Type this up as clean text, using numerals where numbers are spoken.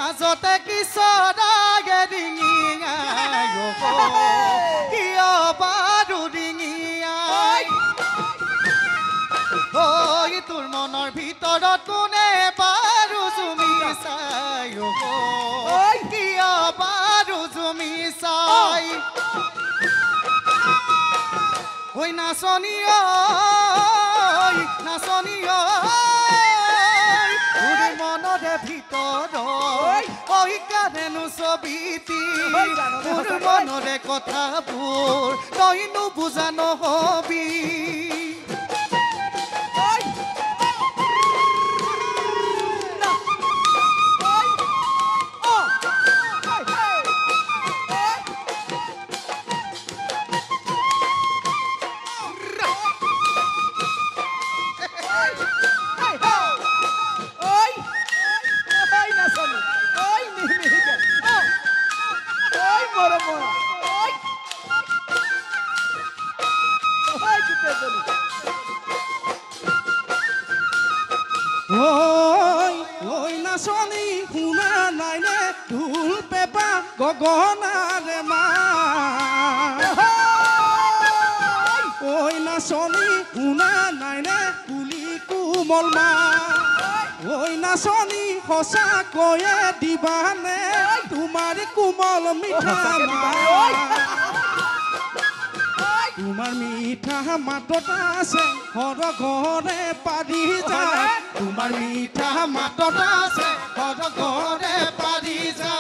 মাজতে কিশোৰাগে ডিঙিয়াই কিয় বাৰু ডিঙিয়াই ঐ তোৰ মনৰ ভিতৰত কোনে বাৰু জুমি চাই কিয় বাৰু জুমি চাই ঐ নাচনী নাচনী তোৰ মনৰে ভিতৰত ঐ কাৰেনো ছবিটি তোৰ মনৰে কথাবোৰ তই নুবুজা নহবি ঐ নাচনী শুনা নাইনে ঢোল পেপা গগনাৰে মা ঐ নাচনী শুনা নাইনে কুলি কোমল মা ঐ নাচনী সঁচাকৈয়ে দিবানে তোমাৰ কোমল মিঠা মা তোমাৰ মিঠা মাতত আছে ঘৰ ঘৰে পাৰি যায় তোমাৰ মিঠা মাতত আছে ঘৰ ঘৰে পাৰি যায়